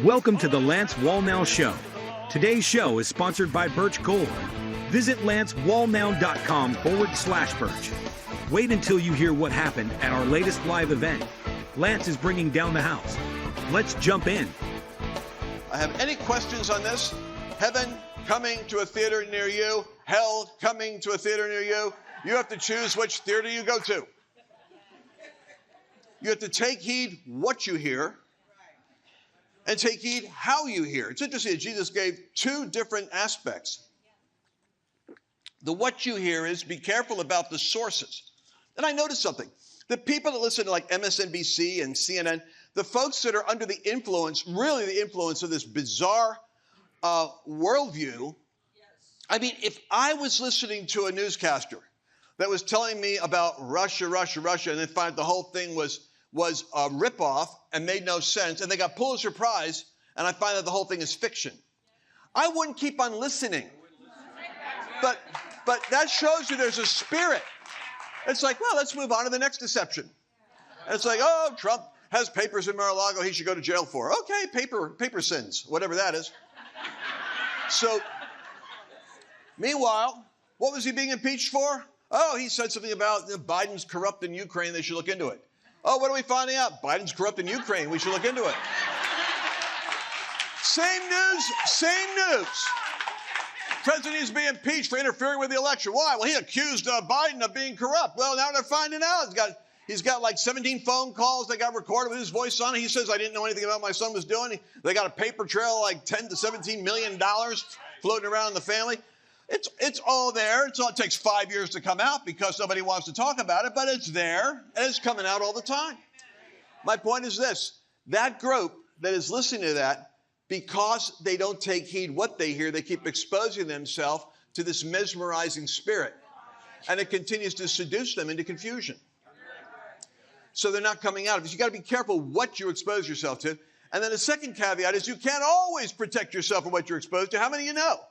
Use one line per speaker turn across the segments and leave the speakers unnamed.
Welcome to the Lance Wallnau Show. Today's show is sponsored by Birch Gold. Visit lancewallnau.com/Birch. Wait until you hear what happened at our latest live event. Lance is bringing down the house. Let's jump in.
I have any questions on this? Heaven coming to a theater near you, hell coming to a theater near you. You have to choose which theater you go to. You have to take heed what you hear and take heed how you hear. It's interesting that Jesus gave two different aspects. The what you hear is be careful about the sources. And I noticed something. The people that listen to like MSNBC and CNN, the folks that are under the influence, really the influence of this bizarre worldview. I mean, if I was listening to a newscaster that was telling me about Russia, and then find the whole thing was a ripoff and made no sense, and they got Pulitzer Prize, and I find that the whole thing is fiction, I wouldn't keep on listening. But that shows you there's a spirit. It's like, well, let's move on to the next deception. And it's like, oh, Trump has papers in Mar-a-Lago he should go to jail for. Okay, paper sins, whatever that is. So, meanwhile, what was he being impeached for? Oh, he said something about Biden's corrupt in Ukraine, they should look into it. Oh, what are we finding out? Biden's corrupt in Ukraine, we should look into it. Same news. President is being impeached for interfering with the election. Why? Well, he accused Biden of being corrupt. Well, now they're finding out. He's got like 17 phone calls that got recorded with his voice on it. He says, I didn't know anything about what my son was doing. They got a paper trail like $10 to $17 million floating around in the family. It's all there. It takes 5 years to come out because nobody wants to talk about it, but it's there, and it's coming out all the time. My point is this. That group that is listening to that, because they don't take heed what they hear, they keep exposing themselves to this mesmerizing spirit, and it continues to seduce them into confusion. So they're not coming out of it. You got to be careful what you expose yourself to. And then the second caveat is you can't always protect yourself from what you're exposed to. How many of you know?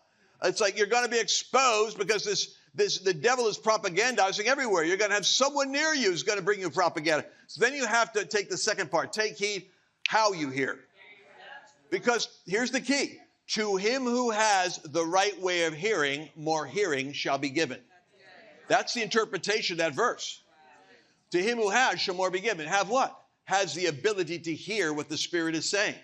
It's like you're going to be exposed because the devil is propagandizing everywhere. You're going to have someone near you who's going to bring you propaganda. So then you have to take the second part. Take heed how you hear. Because here's the key. To him who has the right way of hearing, more hearing shall be given. That's the interpretation of that verse. To him who has shall more be given. Have what? Has the ability to hear what the Spirit is saying.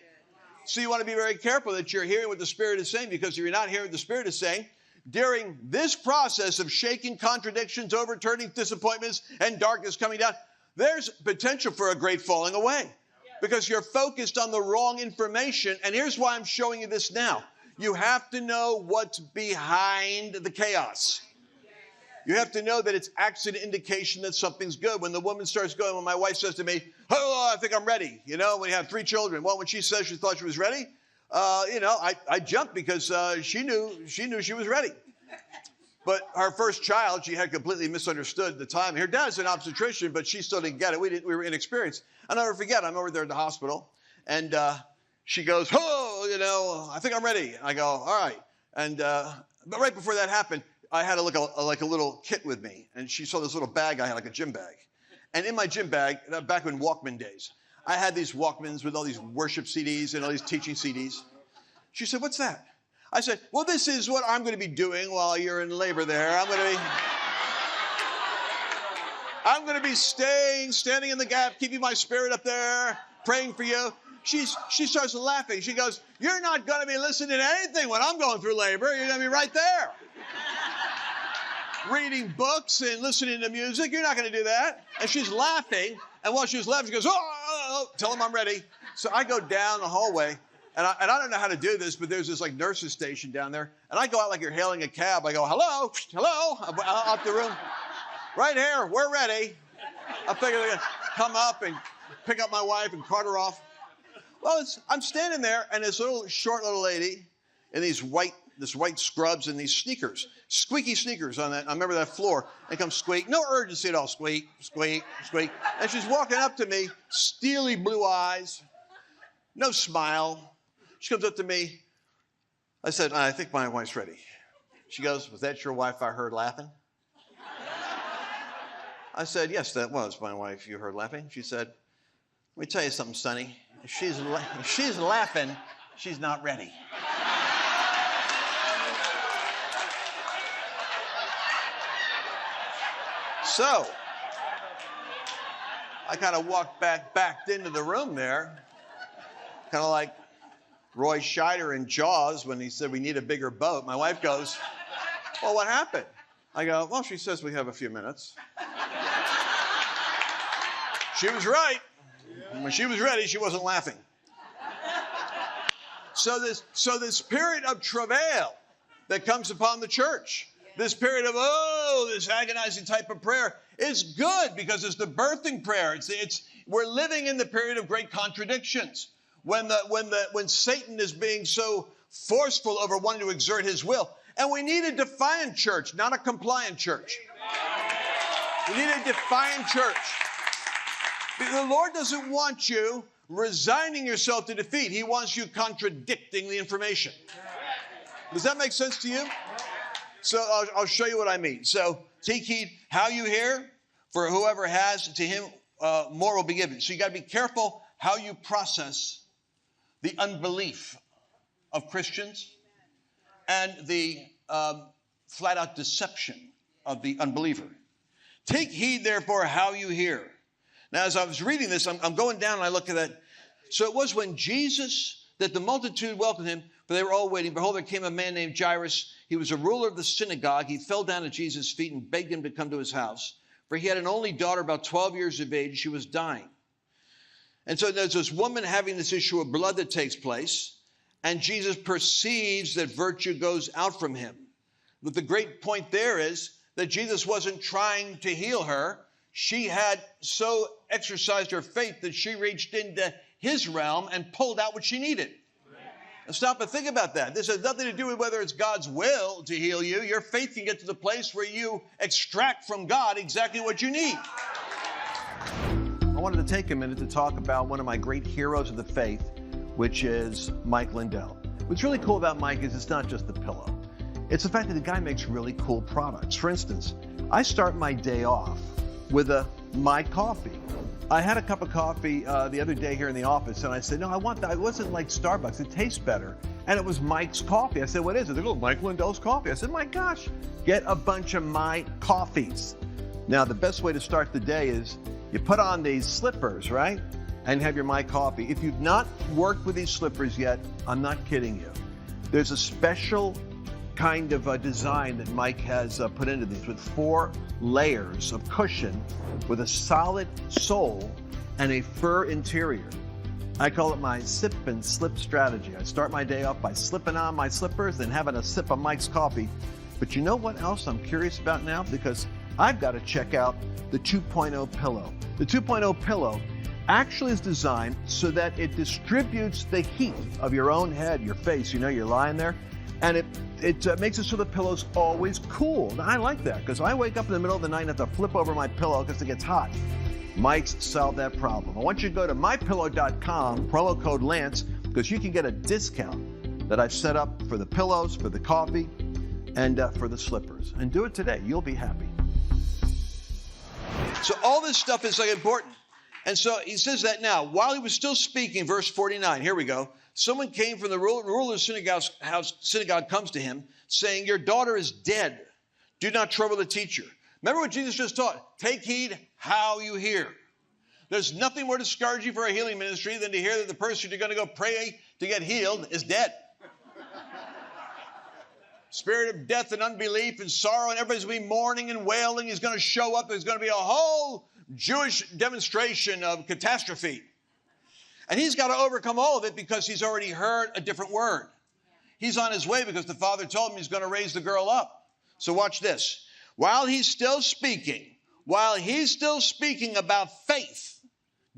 So you want to be very careful that you're hearing what the Spirit is saying, because if you're not hearing what the Spirit is saying, during this process of shaking, contradictions, overturning, disappointments, and darkness coming down, there's potential for a great falling away because you're focused on the wrong information. And here's why I'm showing you this now. You have to know what's behind the chaos. You have to know that it's actually an indication that something's good. When the woman starts going, when my wife says to me, oh, I think I'm ready. You know, when you have 3 children. Well, when she says she thought she was ready, I jumped because she knew she was ready. But her first child, she had completely misunderstood the time. Her dad's an obstetrician, but she still didn't get it. We were inexperienced. I'll never forget, I'm over there at the hospital, and she goes, oh, I think I'm ready. I go, all right. And but right before that happened, I had a little kit with me, and she saw this little bag I had, like a gym bag. And in my gym bag, back in Walkman days, I had these Walkmans with all these worship CDs and all these teaching CDs. She said, what's that? I said, well, this is what I'm going to be doing while you're in labor there. I'm going to be standing in the gap, keeping my spirit up there, praying for you. She starts laughing. She goes, you're not going to be listening to anything when I'm going through labor. You're going to be right there. Reading books and listening to music. You're not going to do that. And she's laughing. And while she was laughing, she goes, oh, tell him I'm ready. So I go down the hallway. And I don't know how to do this, but there's this like nurse's station down there. And I go out like you're hailing a cab. I go, hello, out the room. Right here, we're ready. I figure they're going to come up and pick up my wife and cart her off. Well, I'm standing there, and this short little lady in these white scrubs and these sneakers, squeaky sneakers on that. I remember that floor. They come squeak. No urgency at all. Squeak, squeak, squeak. And she's walking up to me, steely blue eyes, no smile. She comes up to me. I said, I think my wife's ready. She goes, was that your wife I heard laughing? I said, yes, that was my wife you heard laughing. She said, let me tell you something, Sonny. If she's laughing, she's not ready. So I kind of walked backed into the room there, kind of like Roy Scheider in Jaws when he said we need a bigger boat. My wife goes, well, what happened? I go, well, she says we have a few minutes. She was right. When she was ready, she wasn't laughing. So this period of travail that comes upon the church, this period of, this agonizing type of prayer is good because it's the birthing prayer. We're living in the period of great contradictions. When Satan is being so forceful over wanting to exert his will. And we need a defiant church, not a compliant church. We need a defiant church. The Lord doesn't want you resigning yourself to defeat. He wants you contradicting the information. Does that make sense to you? So I'll show you what I mean. So take heed how you hear, for whoever has, to him more will be given. So you got to be careful how you process the unbelief of Christians and the flat-out deception of the unbeliever. Take heed, therefore, how you hear. Now, as I was reading this, I'm going down and I look at that. So it was when Jesus, that the multitude welcomed him, for they were all waiting. Behold, there came a man named Jairus. He was a ruler of the synagogue. He fell down at Jesus' feet and begged him to come to his house. For he had an only daughter, about 12 years of age. She was dying. And so there's this woman having this issue of blood that takes place. And Jesus perceives that virtue goes out from him. But the great point there is that Jesus wasn't trying to heal her. She had so exercised her faith that she reached into his realm and pulled out what she needed. Now stop and think about that. This has nothing to do with whether it's God's will to heal you. Your faith can get to the place where you extract from God exactly what you need. I wanted to take a minute to talk about one of my great heroes of the faith, which is Mike Lindell. What's really cool about Mike is it's not just the pillow. It's the fact that the guy makes really cool products. For instance, I start my day off with my coffee. I had a cup of coffee the other day here in the office, and I said, no, I want that. It wasn't like Starbucks. It tastes better. And it was Mike's coffee. I said, what is it? They go, Mike Lindell's coffee. I said, my gosh, get a bunch of my coffees. Now, the best way to start the day is you put on these slippers, right? And have your My Coffee. If you've not worked with these slippers yet, I'm not kidding you. There's a special kind of a design that Mike has put into these with 4 layers of cushion with a solid sole and a fur interior. I call it my sip and slip strategy. I start my day off by slipping on my slippers and having a sip of Mike's coffee. But you know what else I'm curious about now? Because I've got to check out the 2.0 pillow. The 2.0 pillow actually is designed so that it distributes the heat of your own head, your face. You know, you're lying there, and it makes it so the pillow's always cool. Now, I like that because I wake up in the middle of the night and have to flip over my pillow because it gets hot. Mike's solved that problem. I want you to go to mypillow.com, promo code Lance, because you can get a discount that I've set up for the pillows, for the coffee, and for the slippers. And do it today. You'll be happy. So all this stuff is like important. And so he says that now, while he was still speaking, verse 49, here we go. Someone came from the ruler of the synagogue comes to him, saying, your daughter is dead. Do not trouble the teacher. Remember what Jesus just taught? Take heed how you hear. There's nothing more discouraging for a healing ministry than to hear that the person you're going to go pray to get healed is dead. Spirit of death and unbelief and sorrow, and everybody's going to be mourning and wailing. He's going to show up. There's going to be a whole Jewish demonstration of catastrophe. And he's got to overcome all of it because he's already heard a different word. He's on his way because the father told him he's going to raise the girl up. So watch this. While he's still speaking about faith,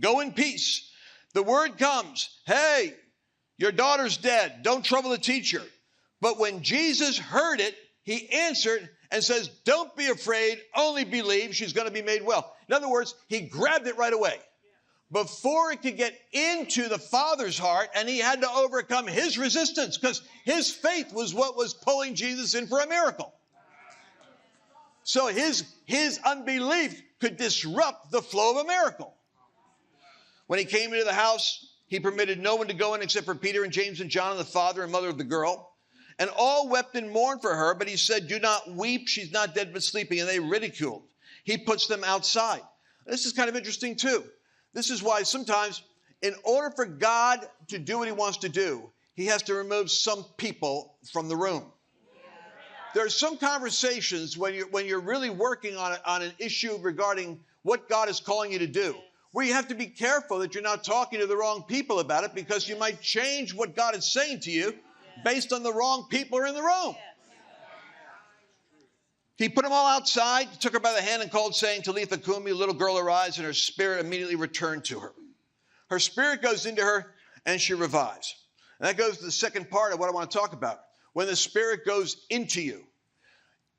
go in peace, the word comes, hey, your daughter's dead. Don't trouble the teacher. But when Jesus heard it, he answered and says, don't be afraid, only believe, she's going to be made well. In other words, he grabbed it right away before it could get into the father's heart, and he had to overcome his resistance because his faith was what was pulling Jesus in for a miracle. So his unbelief could disrupt the flow of a miracle. When he came into the house, He permitted no one to go in except for Peter and James and John and the father and mother of the girl. And all wept and mourned for her, but he said, do not weep, she's not dead but sleeping. And they ridiculed. He puts them outside. This is kind of interesting too. This is why sometimes in order for God to do what he wants to do, he has to remove some people from the room. There are some conversations when you're really working on an issue regarding what God is calling you to do, where you have to be careful that you're not talking to the wrong people about it, because you might change what God is saying to you based on the wrong people are in the room. He put them all outside, took her by the hand and called, saying, Talitha Kumi, little girl, arise, and her spirit immediately returned to her. Her spirit goes into her, and she revives. And that goes to the second part of what I want to talk about. When the spirit goes into you.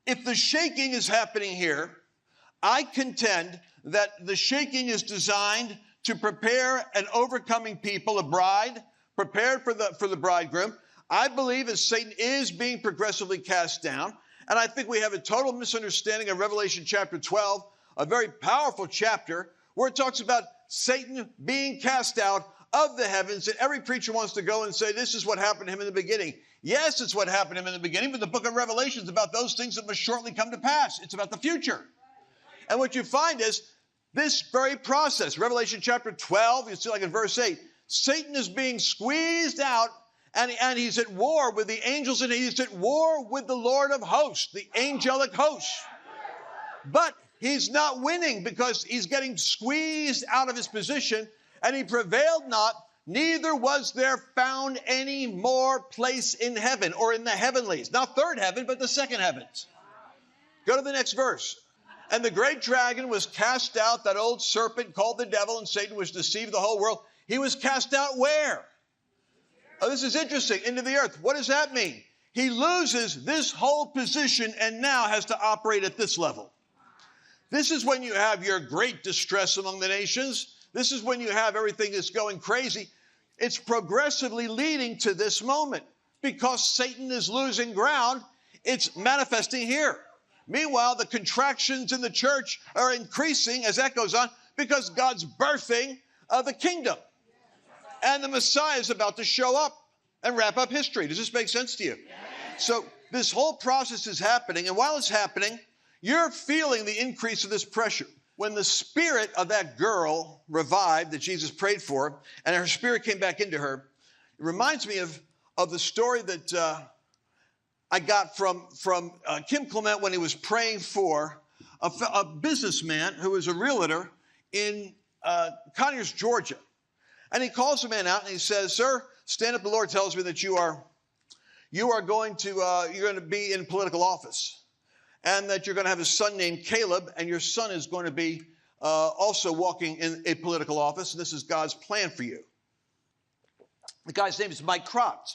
If the shaking is happening here, I contend that the shaking is designed to prepare an overcoming people, a bride, prepared for the bridegroom. I believe as Satan is being progressively cast down, and I think we have a total misunderstanding of Revelation chapter 12, a very powerful chapter, where it talks about Satan being cast out of the heavens, and every preacher wants to go and say, this is what happened to him in the beginning. Yes, it's what happened to him in the beginning, but the book of Revelation is about those things that must shortly come to pass. It's about the future. And what you find is this very process, Revelation chapter 12, you see like in verse 8, Satan is being squeezed out, and he's at war with the angels, and he's at war with the Lord of hosts, the angelic hosts. But he's not winning because he's getting squeezed out of his position, and he prevailed not, neither was there found any more place in heaven or in the heavenlies. Not third heaven, but the second heavens. Go to the next verse. And the great dragon was cast out, that old serpent called the devil and Satan, which deceived the whole world. He was cast out where? Oh, this is interesting. Into the earth. What does that mean? He loses this whole position and now has to operate at this level. This is when you have your great distress among the nations. This is when you have everything that's going crazy. It's progressively leading to this moment. Because Satan is losing ground, it's manifesting here. Meanwhile, the contractions in the church are increasing as that goes on because God's birthing the kingdom. And the Messiah is about to show up and wrap up history. Does this make sense to you? So this whole process is happening. And while it's happening, you're feeling the increase of this pressure. When the spirit of that girl revived that Jesus prayed for, and her spirit came back into her, it reminds me of the story that I got from Kim Clement when he was praying for a businessman who was a realtor in Conyers, Georgia. And he calls the man out and he says, sir, stand up. The Lord tells me that you're going to be in political office, and that you're going to have a son named Caleb, and your son is going to be also walking in a political office, and this is God's plan for you. The guy's name is Mike Kropz.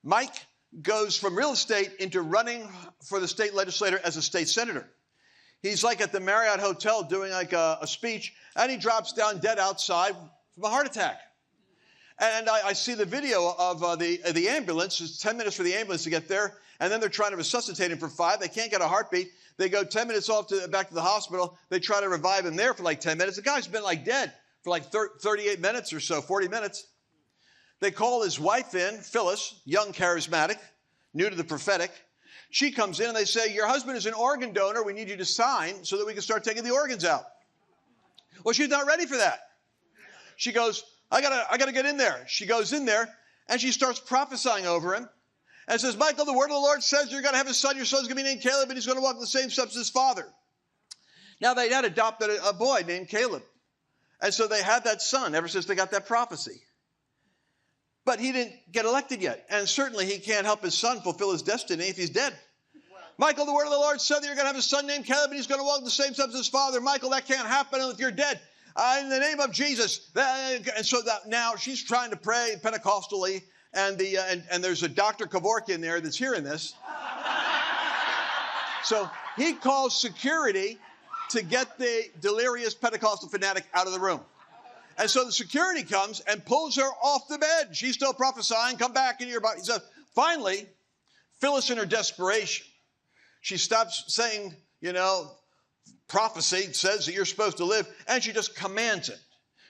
Mike goes from real estate into running for the state legislature as a state senator. He's like at the Marriott Hotel doing like a speech, and he drops down dead outside from a heart attack. And I see the video of the ambulance. It's 10 minutes for the ambulance to get there, and then they're trying to resuscitate him for 5. They can't get a heartbeat. They go 10 minutes back to the hospital. They try to revive him there for like 10 minutes. The guy's been like dead for like 38 minutes or so, 40 minutes. They call his wife in, Phyllis, young, charismatic, new to the prophetic. She comes in and they say, your husband is an organ donor. We need you to sign so that we can start taking the organs out. Well, she's not ready for that. She goes, I gotta get in there. She goes in there and she starts prophesying over him and says, Michael, the word of the Lord says you're going to have a son. Your son's going to be named Caleb, and he's going to walk in the same steps as his father. Now, they had adopted a boy named Caleb. And so they had that son ever since they got that prophecy. But he didn't get elected yet. And certainly he can't help his son fulfill his destiny if he's dead. Michael, the word of the Lord said that you're going to have a son named Caleb, and he's going to walk in the same steps as his father. Michael, that can't happen if you're dead. In the name of Jesus. And so that now she's trying to pray Pentecostally, and there's a Dr. Kevorkian there that's hearing this. So he calls security to get the delirious Pentecostal fanatic out of the room. And so the security comes and pulls her off the bed. She's still prophesying. Come back into your body. So finally, Phyllis, in her desperation, she stops saying, prophecy says that you're supposed to live, and she just commands it.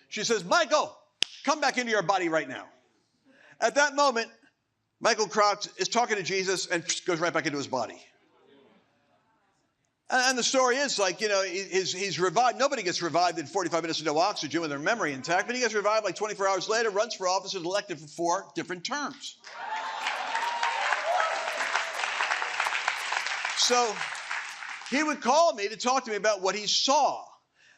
She says, Michael, come back into your body right now. At that moment, Michael Crotts is talking to Jesus and goes right back into his body. And the story is like, he's revived. Nobody gets revived in 45 minutes of no oxygen with their memory intact, but he gets revived like 24 hours later, runs for office, and is elected for 4 different terms. So he would call me to talk to me about what he saw.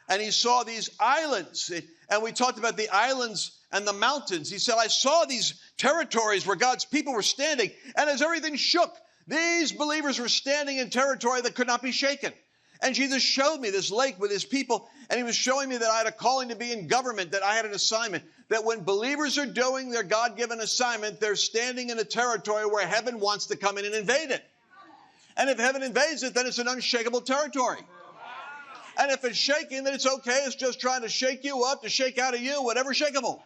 And he saw these islands. And we talked about the islands and the mountains. He said, I saw these territories where God's people were standing. And as everything shook, these believers were standing in territory that could not be shaken. And Jesus showed me this lake with his people. And he was showing me that I had a calling to be in government, that I had an assignment. That when believers are doing their God-given assignment, they're standing in a territory where heaven wants to come in and invade it. And if heaven invades it, then it's an unshakable territory. And if it's shaking, then it's okay. It's just trying to shake you up, to shake out of you, whatever's shakeable.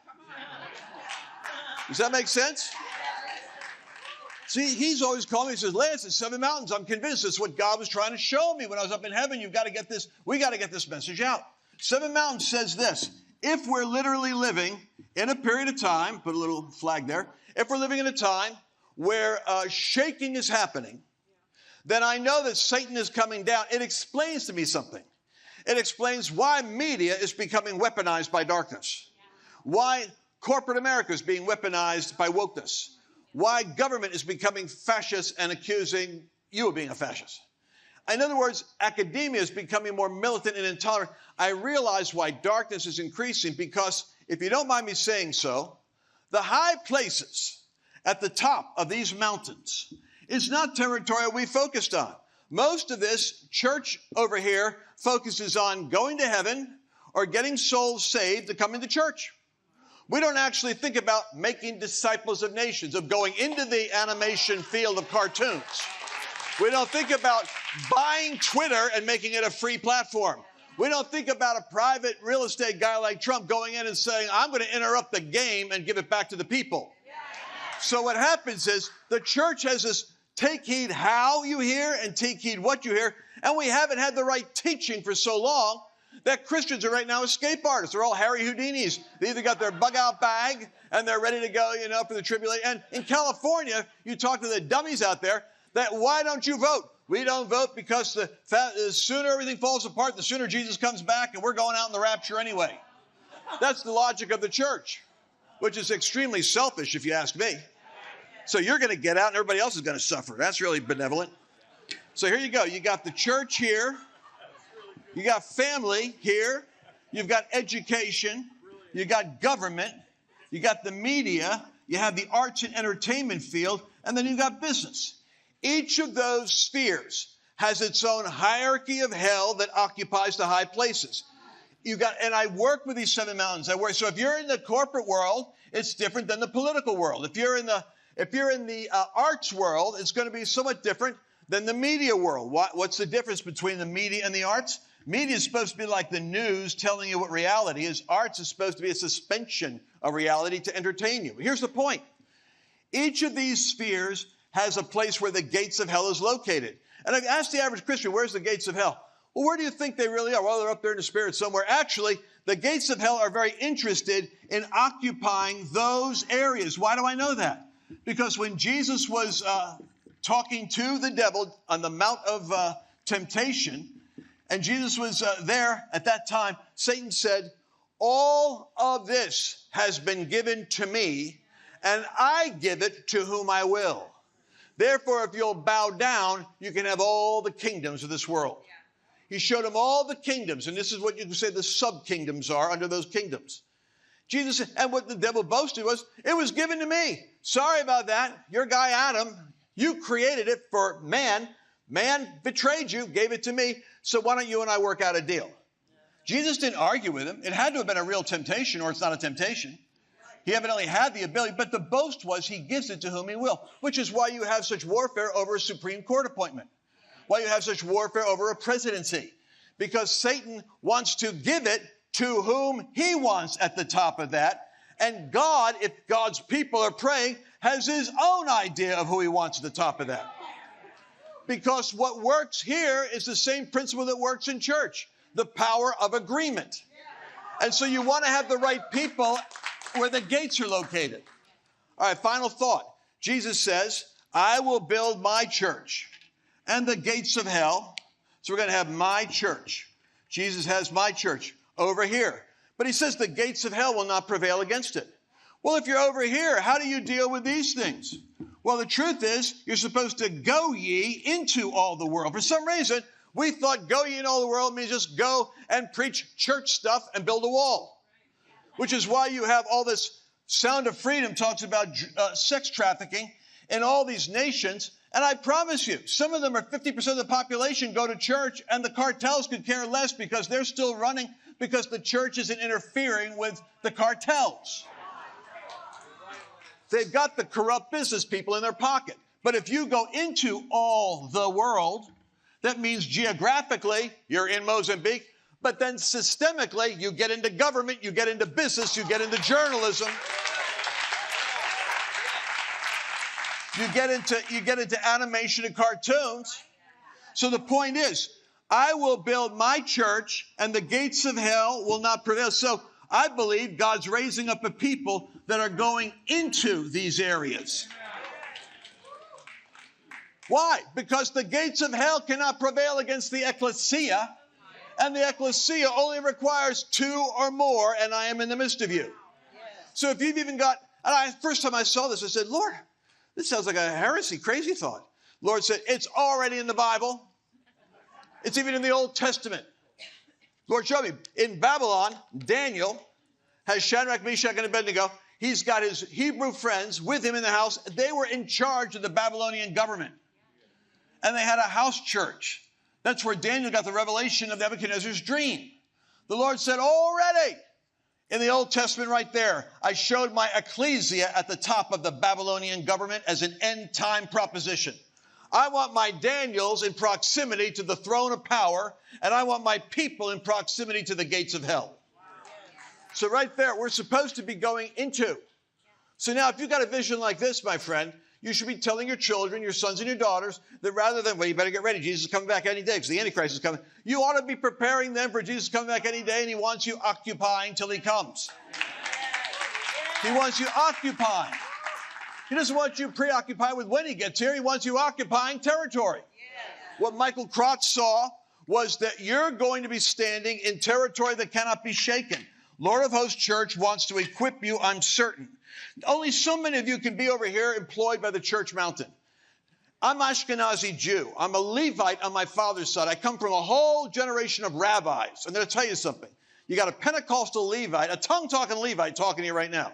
Does that make sense? See, he's always calling me. He says, Lance, it's 7 mountains. I'm convinced it's what God was trying to show me when I was up in heaven. You've got to get this. We got to get this message out. 7 mountains says this. If we're literally living in a period of time, put a little flag there. If we're living in a time where shaking is happening, then I know that Satan is coming down. It explains to me something. It explains why media is becoming weaponized by darkness. Why corporate America is being weaponized by wokeness. Why government is becoming fascist and accusing you of being a fascist. In other words, academia is becoming more militant and intolerant. I realize why darkness is increasing because, if you don't mind me saying so, the high places at the top of these mountains is not territory we focused on. Most of this church over here focuses on going to heaven or getting souls saved to come into church. We don't actually think about making disciples of nations, of going into the animation field of cartoons. We don't think about buying Twitter and making it a free platform. We don't think about a private real estate guy like Trump going in and saying, I'm going to interrupt the game and give it back to the people. So what happens is the church has this take heed how you hear and take heed what you hear. And we haven't had the right teaching for so long that Christians are right now escape artists. They're all Harry Houdinis. They either got their bug out bag and they're ready to go, for the tribulation. And in California, you talk to the dummies out there that why don't you vote? We don't vote because the sooner everything falls apart, the sooner Jesus comes back and we're going out in the rapture anyway. That's the logic of the church, which is extremely selfish if you ask me. So you're going to get out and everybody else is going to suffer. That's really benevolent. So here you go. You got the church here. You got family here. You've got education. You got government. You got the media. You have the arts and entertainment field. And then you got business. Each of those spheres has its own hierarchy of hell that occupies the high places. And I work with these 7 mountains. So if you're in the corporate world, it's different than the political world. If you're in the arts world, it's going to be somewhat different than the media world. What's the difference between the media and the arts? Media is supposed to be like the news telling you what reality is. Arts is supposed to be a suspension of reality to entertain you. Here's the point. Each of these spheres has a place where the gates of hell is located. And I've asked the average Christian, where's the gates of hell? Well, where do you think they really are? Well, they're up there in the spirit somewhere. Actually, the gates of hell are very interested in occupying those areas. Why do I know that? Because when Jesus was talking to the devil on the Mount of Temptation, and Jesus was there at that time, Satan said, all of this has been given to me, and I give it to whom I will. Therefore, if you'll bow down, you can have all the kingdoms of this world. He showed him all the kingdoms, and this is what you can say the sub-kingdoms are under those kingdoms. Jesus, and what the devil boasted was, it was given to me. Sorry about that. Your guy Adam, you created it for man. Man betrayed you, gave it to me. So why don't you and I work out a deal? Jesus didn't argue with him. It had to have been a real temptation, or it's not a temptation. He evidently had the ability, but the boast was he gives it to whom he will, which is why you have such warfare over a Supreme Court appointment, why you have such warfare over a presidency, because Satan wants to give it to whom he wants at the top of that. And God, if God's people are praying, has his own idea of who he wants at the top of that. Because what works here is the same principle that works in church, the power of agreement. And so you want to have the right people where the gates are located. All right, final thought. Jesus says, I will build my church and the gates of hell. So we're going to have my church. Jesus has my church over here. But he says the gates of hell will not prevail against it. Well, if you're over here, how do you deal with these things? Well, the truth is, you're supposed to go ye into all the world. For some reason, we thought go ye into all the world means just go and preach church stuff and build a wall. Which is why you have all this Sound of Freedom talks about sex trafficking in all these nations. And I promise you, some of them are 50% of the population go to church, and the cartels could care less because they're still running because the church isn't interfering with the cartels. They've got the corrupt business people in their pocket. But if you go into all the world, that means geographically you're in Mozambique, but then systemically you get into government, you get into business, you get into journalism. You get into animation and cartoons. So the point is, I will build my church and the gates of hell will not prevail. So I believe God's raising up a people that are going into these areas. Why? Because the gates of hell cannot prevail against the ecclesia, and the ecclesia only requires 2 or more, and I am in the midst of you. So if you've even got, first time I saw this, I said, Lord, this sounds like a heresy, crazy thought. Lord said, it's already in the Bible. It's even in the Old Testament. Lord showed me, in Babylon, Daniel has Shadrach, Meshach, and Abednego. He's got his Hebrew friends with him in the house. They were in charge of the Babylonian government. And they had a house church. That's where Daniel got the revelation of Nebuchadnezzar's dream. The Lord said, already, in the Old Testament right there, I showed my ecclesia at the top of the Babylonian government as an end-time proposition. I want my Daniels in proximity to the throne of power, and I want my people in proximity to the gates of hell. So right there, we're supposed to be going into. So now, if you've got a vision like this, my friend, you should be telling your children, your sons and your daughters, that rather than, well, you better get ready. Jesus is coming back any day because the Antichrist is coming. You ought to be preparing them for Jesus coming back any day, and he wants you occupying till he comes. He wants you occupying. He doesn't want you preoccupied with when he gets here. He wants you occupying territory. What Michael Crotz saw was that you're going to be standing in territory that cannot be shaken. Lord of Hosts Church wants to equip you, I'm certain. Only so many of you can be over here employed by the church mountain. I'm Ashkenazi Jew. I'm a Levite on my father's side. I come from a whole generation of rabbis. I'm going to tell you something. You got a Pentecostal Levite, a tongue-talking Levite talking to you right now.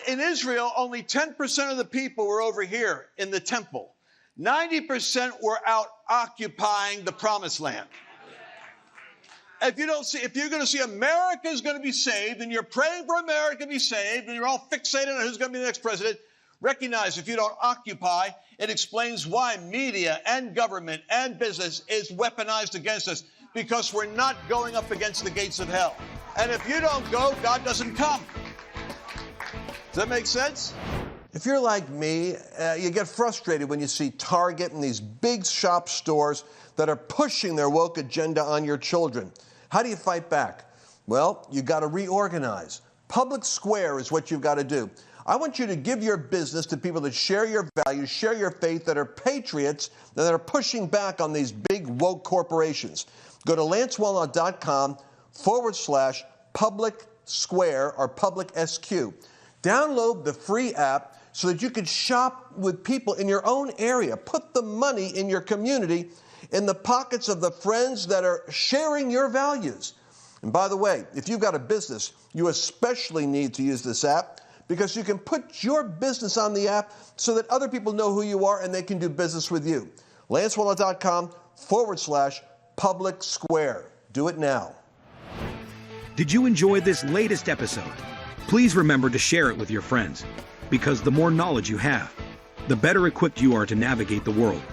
In Israel, only 10% of the people were over here in the temple. 90% were out occupying the promised land. If you're going to see America is going to be saved, and you're praying for America to be saved, and you're all fixated on who's going to be the next president, recognize if you don't occupy, it explains why media and government and business is weaponized against us, because we're not going up against the gates of hell. And if you don't go, God doesn't come. Does that make sense? If you're like me, you get frustrated when you see Target and these big shop stores that are pushing their woke agenda on your children. How do you fight back? Well, you got to reorganize. Public square is what you've got to do. I want you to give your business to people that share your values, share your faith, that are patriots, that are pushing back on these big woke corporations. Go to lancewallnau.com/public square or public SQ. Download the free app so that you can shop with people in your own area. Put the money in your community in the pockets of the friends that are sharing your values. And by the way, if you've got a business, you especially need to use this app because you can put your business on the app so that other people know who you are and they can do business with you. lancewallnau.com/public square. Do it now.
Did you enjoy this latest episode? Please remember to share it with your friends, because the more knowledge you have, the better equipped you are to navigate the world.